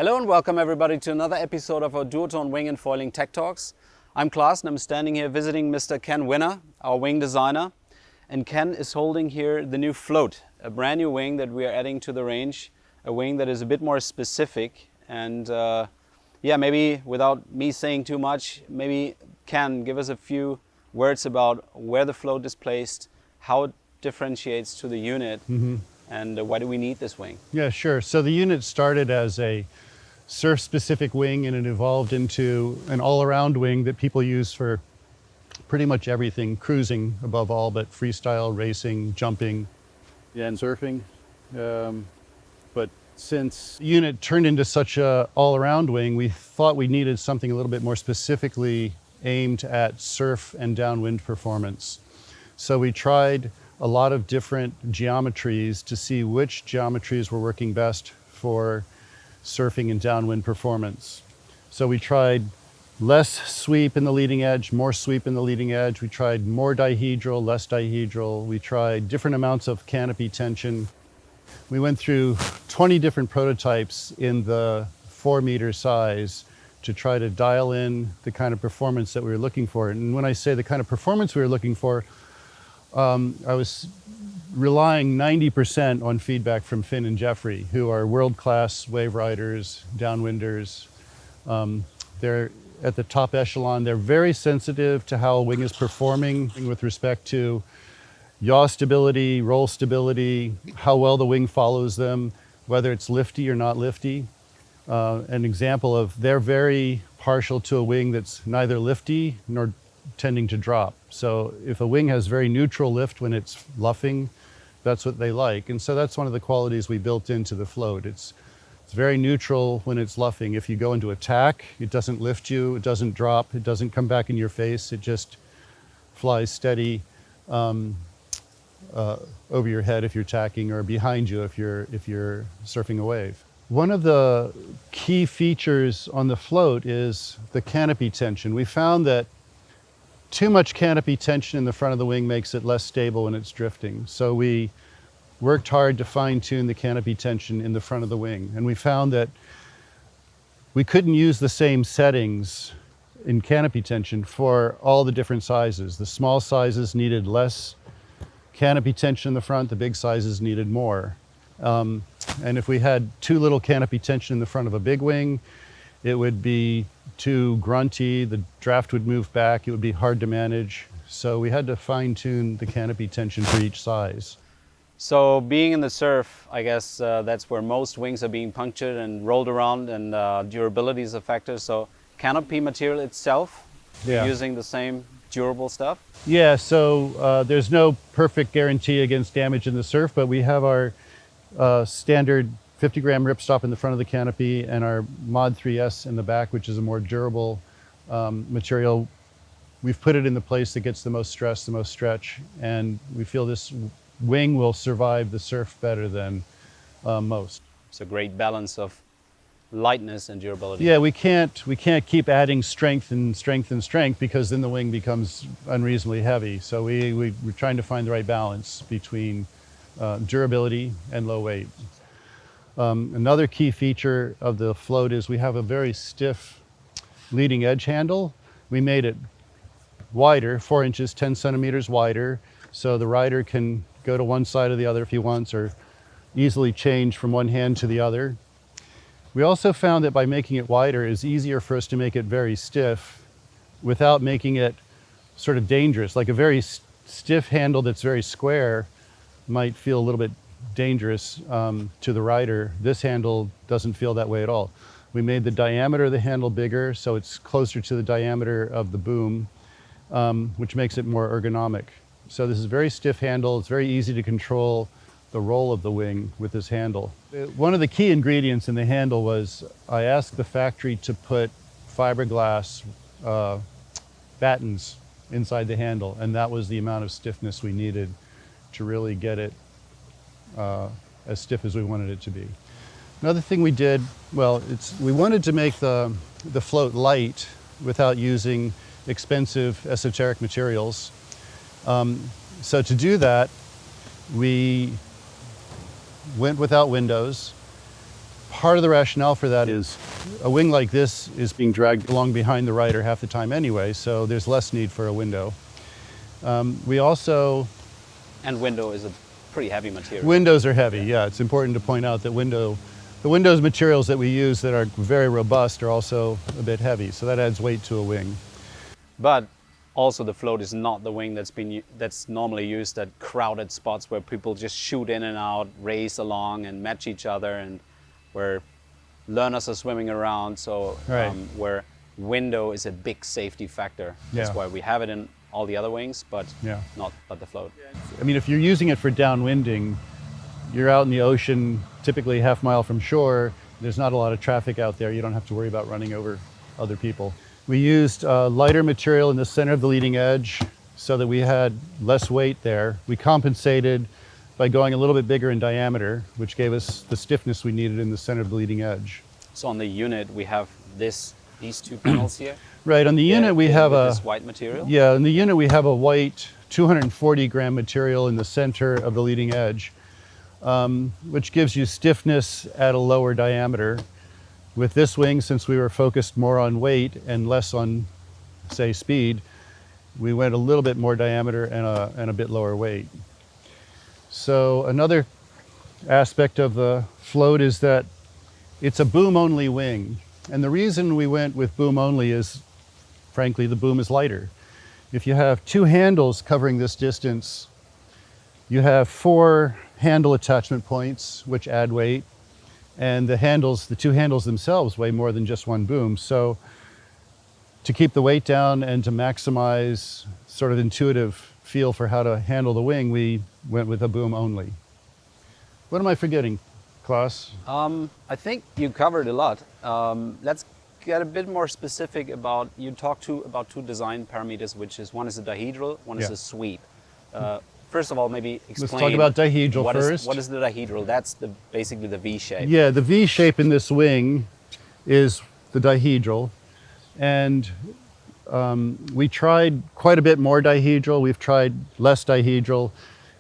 Hello and welcome everybody to another episode of our Duotone Wing and Foiling Tech Talks. I'm Klaas and I'm standing here visiting Mr. Ken Winner, our wing designer. And Ken is holding here the new Float, a brand new wing that we are adding to the range, a wing that is a bit more specific. And maybe without me saying too much, maybe Ken, give us a few words about where the Float is placed, how it differentiates to the unit, and why do we need this wing? Yeah, sure. So the unit started as a surf-specific wing and it evolved into an all-around wing that people use for pretty much everything, cruising above all, but freestyle, racing, jumping, and surfing. But since the unit turned into such a all-around wing, we thought we needed something a little bit more specifically aimed at surf and downwind performance. So we tried a lot of different geometries to see which geometries were working best for surfing and downwind performance. So we tried less sweep in the leading edge, more sweep in the leading edge. We tried more dihedral, less dihedral. We tried different amounts of canopy tension. We went through 20 different prototypes in the 4-meter size to try to dial in the kind of performance that we were looking for. And when I say the kind of performance we were looking for, I was relying 90% on feedback from Finn and Jeffrey, who are world-class wave riders, downwinders. They're at the top echelon. They're very sensitive to how a wing is performing with respect to yaw stability, roll stability, how well the wing follows them, whether it's lifty or not lifty. An example of they're very partial to a wing that's neither lifty nor tending to drop. So if a wing has very neutral lift when it's luffing, that's what they like. And so that's one of the qualities we built into the Float. It's very neutral when it's luffing. If you go into attack, it doesn't lift you, it doesn't drop, it doesn't come back in your face, it just flies steady over your head if you're tacking, or behind you if you're surfing a wave. One of the key features on the Float is the canopy tension. We found that too much canopy tension in the front of the wing makes it less stable when it's drifting. So we worked hard to fine-tune the canopy tension in the front of the wing. And we found that we couldn't use the same settings in canopy tension for all the different sizes. The small sizes needed less canopy tension in the front, the big sizes needed more. And if we had too little canopy tension in the front of a big wing, it would be too grunty, the draft would move back, it would be hard to manage. So we had to fine-tune the canopy tension for each size. So being in the surf, I guess that's where most wings are being punctured and rolled around, and durability is a factor. So canopy material itself, using the same durable stuff? Yeah, so there's no perfect guarantee against damage in the surf, but we have our standard 50-gram ripstop in the front of the canopy and our Mod 3S in the back, which is a more durable material. We've put it in the place that gets the most stress, the most stretch, and we feel this wing will survive the surf better than most. It's a great balance of lightness and durability. Yeah, we can't keep adding strength and strength and strength, because then the wing becomes unreasonably heavy. So we're trying to find the right balance between durability and low weight. Another key feature of the Float is we have a very stiff leading edge handle. We made it wider, 4 inches, 10 centimeters wider, so the rider can go to one side or the other if he wants, or easily change from one hand to the other. We also found that by making it wider, it's easier for us to make it very stiff without making it sort of dangerous. Like a very stiff handle that's very square might feel a little bit dangerous to the rider. This handle doesn't feel that way at all. We made the diameter of the handle bigger, so it's closer to the diameter of the boom, which makes it more ergonomic. So this is a very stiff handle. It's very easy to control the roll of the wing with this handle. One of the key ingredients in the handle was I asked the factory to put fiberglass battens inside the handle, and that was the amount of stiffness we needed to really get it as stiff as we wanted it to be. Another thing we did, we wanted to make the Float light without using expensive esoteric materials. So to do that, we went without windows. part of the rationale for that is a wing like this is being dragged along behind the rider half the time anyway, so there's less need for a window. We also... And window is a pretty heavy material. Windows are heavy, yeah. It's important to point out that the windows materials that we use that are very robust are also a bit heavy, so that adds weight to a wing. But also the float is not the wing that's normally used at crowded spots where people just shoot in and out, race along and match each other, and where learners are swimming around. So right. Where window is a big safety factor. That's why we have it in all the other wings, but not the float. I mean, if you're using it for downwinding, you're out in the ocean, typically half mile from shore. There's not a lot of traffic out there. You don't have to worry about running over other people. We used lighter material in the center of the leading edge so that we had less weight there. We compensated by going a little bit bigger in diameter, which gave us the stiffness we needed in the center of the leading edge. So on the unit, we have these two panels here. Right, on the unit we have this white material? Yeah, in the unit we have a white 240 gram material in the center of the leading edge, which gives you stiffness at a lower diameter. With this wing, since we were focused more on weight and less on, say, speed, we went a little bit more diameter and a bit lower weight. So another aspect of the float is that it's a boom-only wing. And the reason we went with boom-only is, frankly, the boom is lighter. If you have two handles covering this distance, you have 4 handle attachment points, which add weight. And the two handles themselves weigh more than just one boom. So to keep the weight down and to maximize sort of intuitive feel for how to handle the wing, we went with a boom only. What am I forgetting, Klaas? I think you covered a lot. Let's get a bit more specific about, you talked about 2 design parameters, which is one is a dihedral, one is a sweep. First of all, maybe explain. Let's talk about dihedral first. What is the dihedral? That's basically the V shape. Yeah, the V shape in this wing is the dihedral. And we tried quite a bit more dihedral. We've tried less dihedral.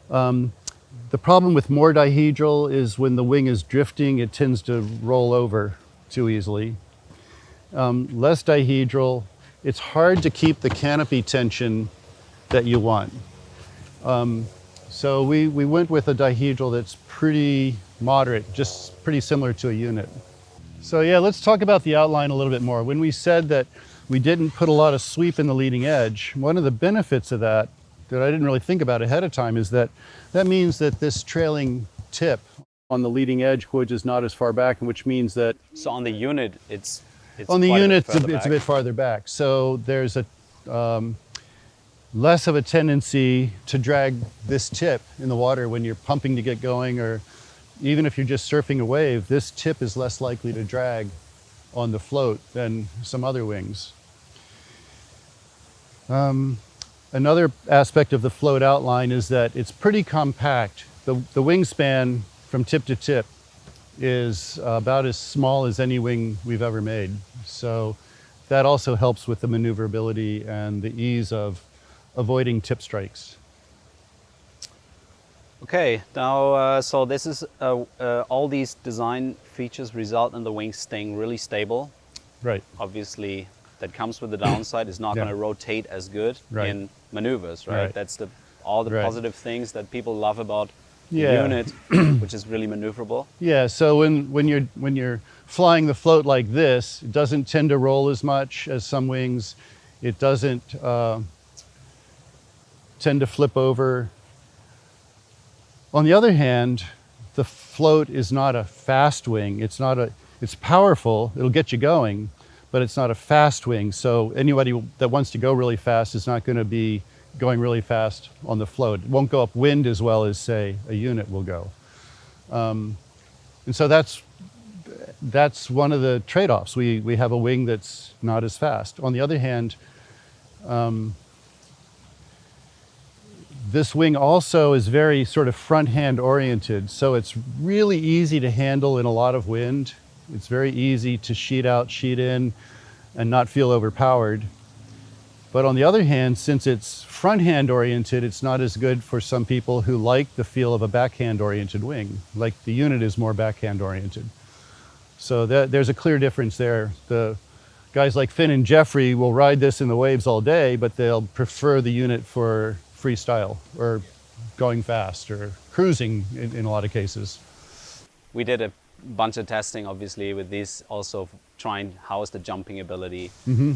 The problem with more dihedral is when the wing is drifting, it tends to roll over too easily. Less dihedral, it's hard to keep the canopy tension that you want. So we went with a dihedral that's pretty moderate, just pretty similar to a unit. So yeah, let's talk about the outline a little bit more. When we said that we didn't put a lot of sweep in the leading edge, one of the benefits of that I didn't really think about ahead of time is that means that this trailing tip on the leading edge, which is not as far back, and which means that... So on the unit, it's on the unit, it's a bit farther back. So there's a less of a tendency to drag this tip in the water when you're pumping to get going, or even if you're just surfing a wave, this tip is less likely to drag on the float than some other wings. Another aspect of the float outline is that it's pretty compact. The wingspan from tip to tip is about as small as any wing we've ever made. So that also helps with the maneuverability and the ease of avoiding tip strikes. Okay, now so this is all these design features result in the wing staying really stable. Right. Obviously, that comes with the downside. It's not going to rotate as good in maneuvers, right? That's all the positive things that people love about the unit, which is really maneuverable. Yeah. So when you're flying the float like this, it doesn't tend to roll as much as some wings. It doesn't tend to flip over. On the other hand, the float is not a fast wing. It's powerful. It'll get you going, but it's not a fast wing. So anybody that wants to go really fast is not going to be going really fast on the float. It won't go upwind as well as, say, a unit will go. And so that's one of the trade-offs. We have a wing that's not as fast. On the other hand, this wing also is very sort of front-hand oriented, so it's really easy to handle in a lot of wind. It's very easy to sheet out, sheet in, and not feel overpowered. But on the other hand, since it's front-hand oriented, it's not as good for some people who like the feel of a backhand oriented wing. Like the unit is more backhand oriented. So there's a clear difference there. The guys like Finn and Jeffrey will ride this in the waves all day, but they'll prefer the unit for freestyle or going fast or cruising in a lot of cases. We did a bunch of testing, obviously, with these, also trying how's the jumping ability,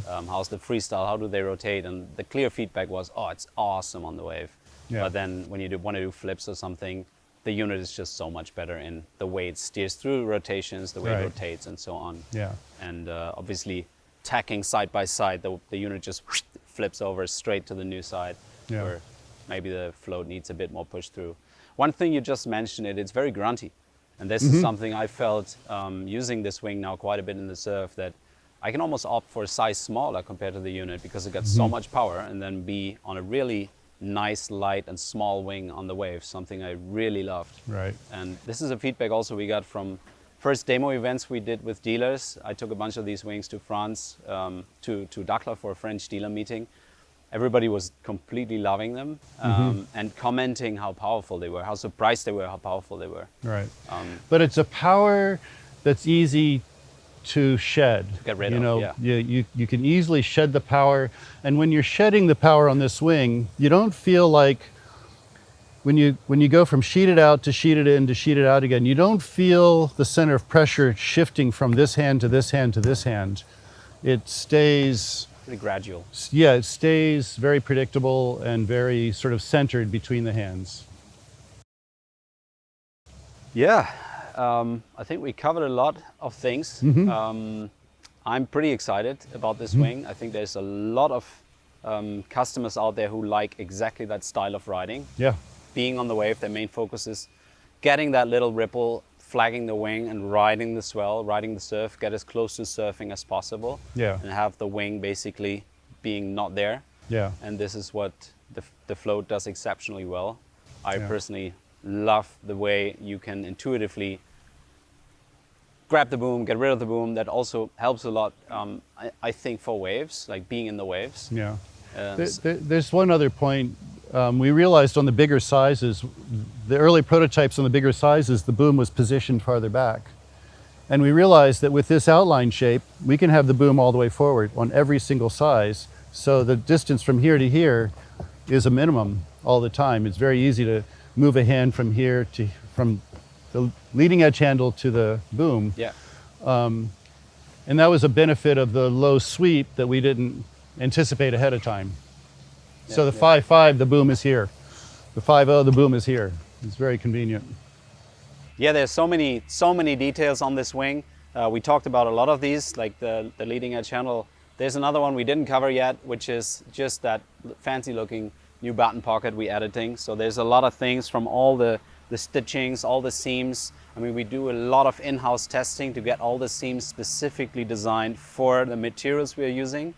how's the freestyle, how do they rotate, and the clear feedback was, oh, it's awesome on the wave. Yeah. But then when you want to do flips or something, the unit is just so much better in the way it steers through rotations, the way it rotates, and so on. Yeah. And obviously, tacking side by side, the unit just flips over straight to the new side, where maybe the float needs a bit more push through. One thing you just mentioned, it's very grunty. And this is something I felt using this wing now quite a bit in the surf, that I can almost opt for a size smaller compared to the unit because it got so much power, and then be on a really nice, light and small wing on the wave, something I really loved. Right. And this is a feedback also we got from first demo events we did with dealers. I took a bunch of these wings to France, to Dakar for a French dealer meeting. Everybody was completely loving them and commenting how powerful they were, how surprised they were, how powerful they were. Right. But it's a power that's easy to shed. To get rid of, you can easily shed the power. And when you're shedding the power on this wing, you don't feel like, when you go from sheeted out to sheeted in to sheeted out again, you don't feel the center of pressure shifting from this hand to this hand to this hand. It stays pretty gradual. Yeah, it stays very predictable and very sort of centered between the hands. Yeah, I think we covered a lot of things. I'm pretty excited about this wing. I think there's a lot of customers out there who like exactly that style of riding. Yeah. Being on the wave, their main focus is getting that little ripple, flagging the wing and riding the swell, riding the surf, get as close to surfing as possible. Yeah. And have the wing basically being not there. Yeah. And this is what the float does exceptionally well. I personally love the way you can intuitively grab the boom, get rid of the boom. That also helps a lot, I think, for waves, like being in the waves. Yeah. There's one other point. We realized on the bigger sizes, the early prototypes on the bigger sizes, the boom was positioned farther back. And we realized that with this outline shape, we can have the boom all the way forward on every single size. So the distance from here to here is a minimum all the time. It's very easy to move a hand from here to, from the leading edge handle to the boom. Yeah. And that was a benefit of the low sweep that we didn't anticipate ahead of time. So the 5.5, the boom is here. The 5.0, the boom is here. It's very convenient. Yeah, there's so many details on this wing. We talked about a lot of these, like the leading edge handle. There's another one we didn't cover yet, which is just that fancy looking new button pocket we editing. So there's a lot of things from all the stitchings, all the seams. I mean, we do a lot of in-house testing to get all the seams specifically designed for the materials we are using.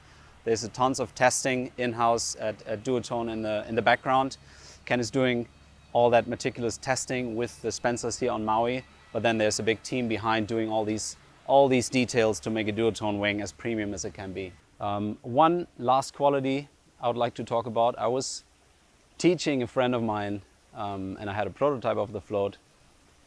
There's a tons of testing in-house at Duotone in the background. Ken is doing all that meticulous testing with the Spencers here on Maui, but then there's a big team behind doing all these details to make a Duotone wing as premium as it can be. One last quality I would like to talk about. I was teaching a friend of mine, and I had a prototype of the float,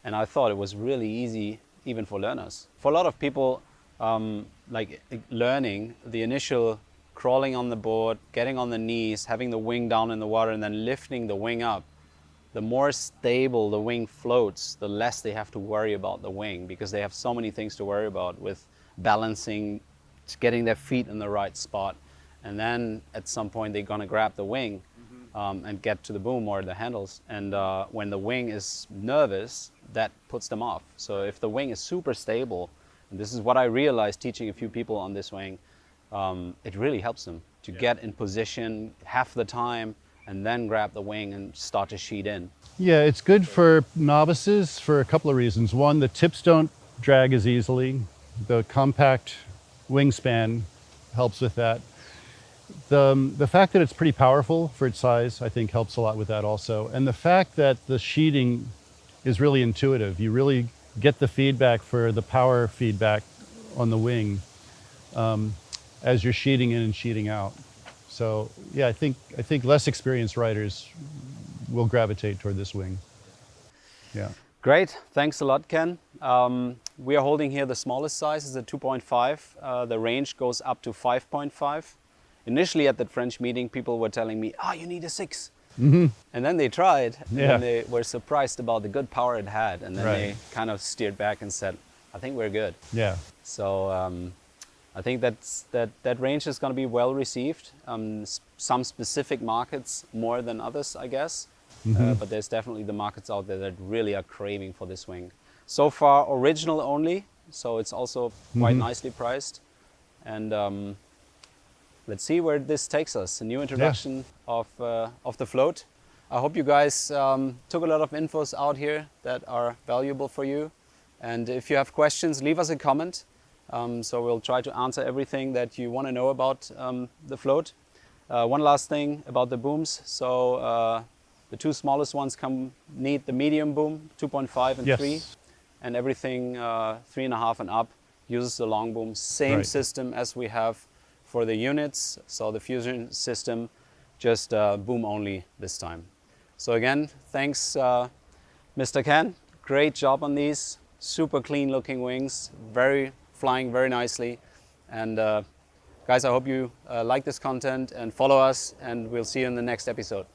and I thought it was really easy even for learners. For a lot of people, like learning the initial crawling on the board, getting on the knees, having the wing down in the water, and then lifting the wing up. The more stable the wing floats, the less they have to worry about the wing, because they have so many things to worry about with balancing, getting their feet in the right spot. And then at some point they're gonna grab the wing and get to the boom or the handles. And when the wing is nervous, that puts them off. So if the wing is super stable, and this is what I realized teaching a few people on this wing, it really helps them to get in position half the time and then grab the wing and start to sheet in. Yeah, it's good for novices for a couple of reasons. One, the tips don't drag as easily. The compact wingspan helps with that. The fact that it's pretty powerful for its size, I think, helps a lot with that also. And the fact that the sheeting is really intuitive. You really get the feedback for the power feedback on the wing as you're sheeting in and sheeting out. So yeah, I think less experienced riders will gravitate toward this wing. Yeah. Great, thanks a lot, Ken. We are holding here the smallest size, is a 2.5. The range goes up to 5.5. Initially at that French meeting, people were telling me, you need a 6. And then they tried, and then they were surprised about the good power it had. And then they kind of steered back and said, I think we're good. Yeah. So I think that range is going to be well received. Some specific markets more than others, I guess. But there's definitely the markets out there that really are craving for this wing. So far, original only, so it's also quite nicely priced. And let's see where this takes us. A new introduction of the float. I hope you guys took a lot of infos out here that are valuable for you. And if you have questions, leave us a comment. So we'll try to answer everything that you want to know about the float. One last thing about the booms. So the two smallest ones need the medium boom, 2.5 and 3. And everything 3.5 and up uses the long boom. Same system as we have for the units. So the fusion system, just boom only this time. So again, thanks Mr. Ken. Great job on these. Super clean looking wings. Flying very nicely. And guys, I hope you like this content and follow us, and we'll see you in the next episode.